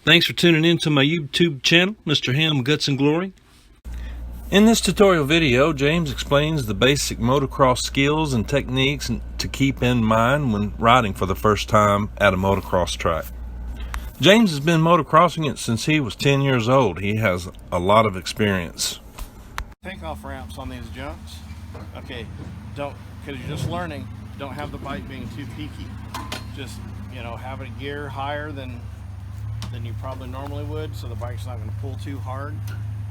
Thanks for tuning in to my YouTube channel, Mr. Ham Guts and Glory. In this tutorial video, James explains the basic motocross skills and techniques to keep in mind when riding for the first time at a motocross track. James has been motocrossing it since he was 10 years old. He has a lot of experience. Takeoff ramps on these jumps, okay, because you're just learning, don't have the bike being too peaky. Just, have a gear higher than you probably normally would, so the bike's not going to pull too hard.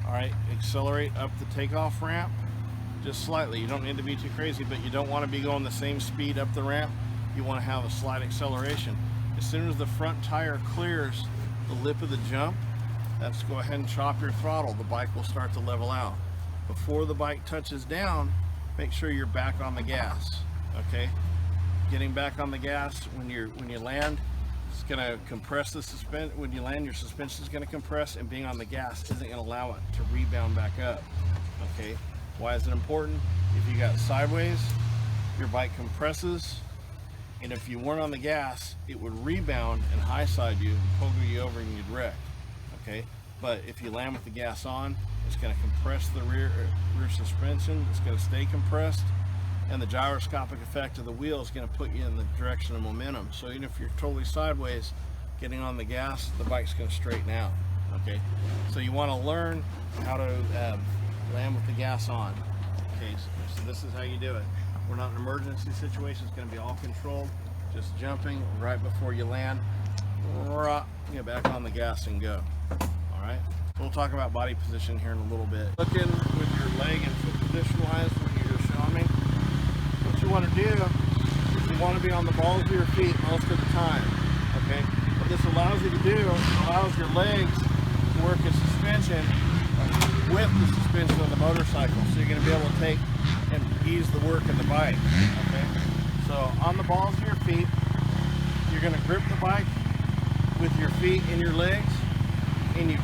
All right, accelerate up the takeoff ramp just slightly. You don't need to be too crazy, but you don't want to be going the same speed up the ramp. You want to have a slight acceleration. As soon as the front tire clears the lip of the jump, let's go ahead and chop your throttle. The bike will start to level out. Before the bike touches down, make sure you're back on the gas. Okay, getting back on the gas when you land, it's going to compress the suspension. When you land, your suspension is going to compress, and being on the gas isn't going to allow it to rebound back up. Okay, why is it important? If you got sideways, your bike compresses, and if you weren't on the gas, it would rebound and high side you and pogo you over and you'd wreck. Okay, but if you land with the gas on, it's going to compress the rear suspension. It's going to stay compressed, and the gyroscopic effect of the wheel is going to put you in the direction of momentum. So even if you're totally sideways, getting on the gas, the bike's going to straighten out. Okay, so you want to learn how to land with the gas on. Okay, so this is how you do it. We're not in an emergency situation. It's going to be all controlled. Just jumping right before you land. Get back on the gas and go. All right. We'll talk about body position here in a little bit. Looking with your leg and foot position wise when you're showing me. What you want to do is you want to be on the balls of your feet most of the time. Okay. What this allows you to do, it allows your legs to work as suspension with the suspension of the motorcycle. So you're going to be able to take and ease the work of the bike. Okay. So on the balls of your feet, you're going to grip the bike with your feet and your legs. And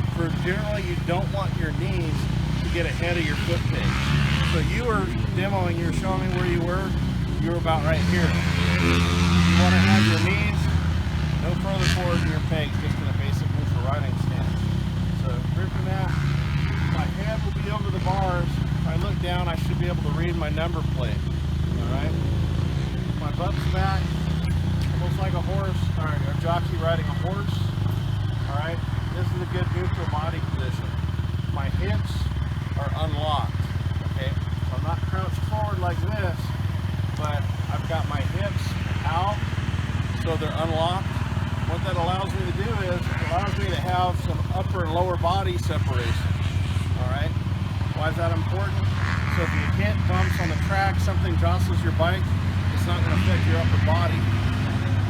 generally you don't want your knees to get ahead of your foot peg. So you were demoing, you were showing me where you were about right here. You want to have your knees no further forward than your pegs, just in a basic neutral riding stance. So gripping that, my head will be over the bars. If I look down, I should be able to read my number plate. Alright? My butt's back, almost like a horse, or a jockey riding a horse. Alright? This is a good neutral body position. My hips are unlocked. Okay, so I'm not crouched forward like this, but I've got my hips out, so they're unlocked. What that allows me to do is it allows me to have some upper and lower body separation. All right, why is that important? So if you hit bumps on the track, something jostles your bike, it's not going to affect your upper body.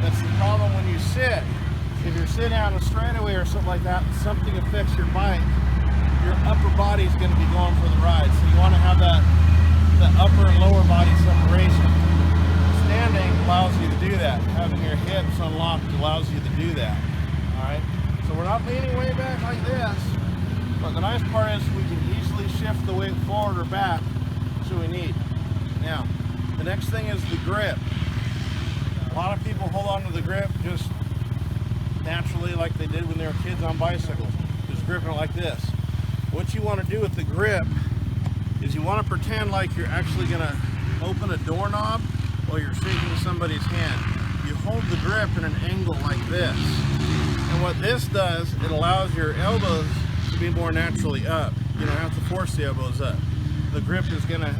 That's the problem when you sit. If you're sitting on a straightaway or something like that, and something affects your bike, your upper body is going to be going for the ride. So you want to have the upper and lower body separation. Standing allows you to do that. Having your hips unlocked allows you to do that. All right. So we're not leaning way back like this, but the nice part is we can easily shift the weight forward or back so we need. Now, the next thing is the grip. A lot of people hold on to the grip just naturally like they did when they were kids on bicycles, just gripping it like this. What you want to do with the grip is you want to pretend like you're actually going to open a doorknob while you're shaking somebody's hand. You hold the grip in an angle like this, and what this does, it allows your elbows to be more naturally up. You don't have to force the elbows up. The grip is going to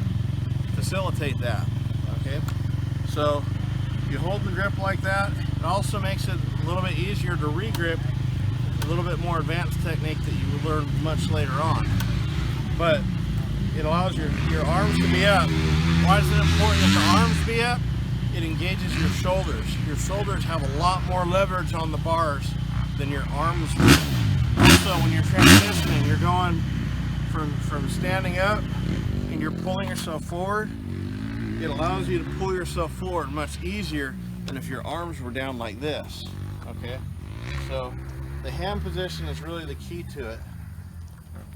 facilitate that. Okay, so you hold the grip like that. It also makes it a little bit easier to re-grip, a little bit more advanced technique that you will learn much later on. But it allows your arms to be up. Why is it important that the arms be up? It engages your shoulders. Your shoulders have a lot more leverage on the bars than your arms do. Also, when you're transitioning, you're going from standing up and you're pulling yourself forward. It allows you to pull yourself forward much easier than if your arms were down like this. Okay, so the hand position is really the key to it.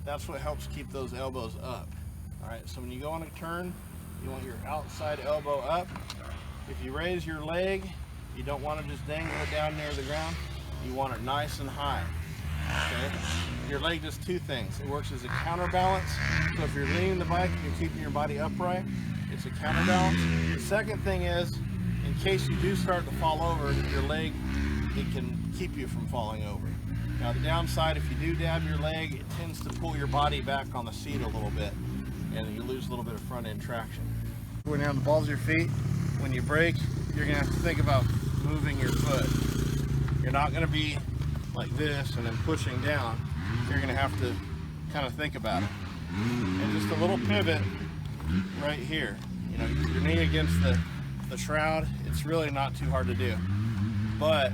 That's what helps keep those elbows up. All right, so when you go on a turn, you want your outside elbow up. If you raise your leg, you don't want to just dangle it down near the ground. You want it nice and high. Okay? Your leg does two things. It works as a counterbalance. So if you're leaning the bike and you're keeping your body upright, it's a counterbalance. The second thing is, in case you do start to fall over, your leg, it can keep you from falling over. Now the downside, if you do dab your leg, it tends to pull your body back on the seat a little bit, and you lose a little bit of front end traction. When you're on the balls of your feet, when you brake, you're gonna have to think about moving your foot. You're not gonna be like this and then pushing down. You're gonna have to kind of think about it. And just a little pivot right here. You know, your knee against the shroud, it's really not too hard to do. But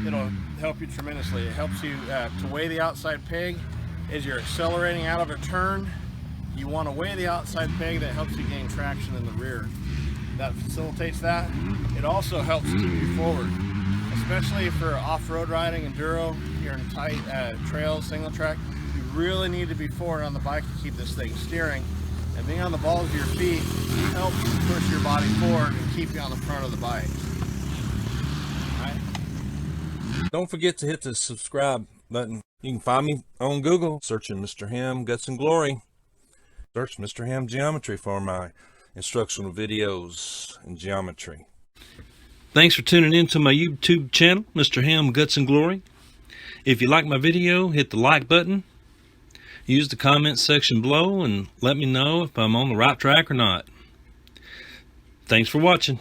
it'll help you tremendously. It helps you to weigh the outside peg as you're accelerating out of a turn. You want to weigh the outside peg. That helps you gain traction in the rear. That facilitates that. It also helps keep you forward, especially for off-road riding, enduro. You're in tight trails, single track. You really need to be forward on the bike to keep this thing steering. And being on the balls of your feet helps push your body forward and keep you on the front of the bike. Don't forget to hit the subscribe button. You can find me on Google, searching Mr. Ham Guts and Glory. Search Mr. Ham Geometry for my instructional videos in geometry. Thanks for tuning in to my YouTube channel, Mr. Ham Guts and Glory. If you like my video, hit the like button. Use the comment section below and let me know if I'm on the right track or not. Thanks for watching.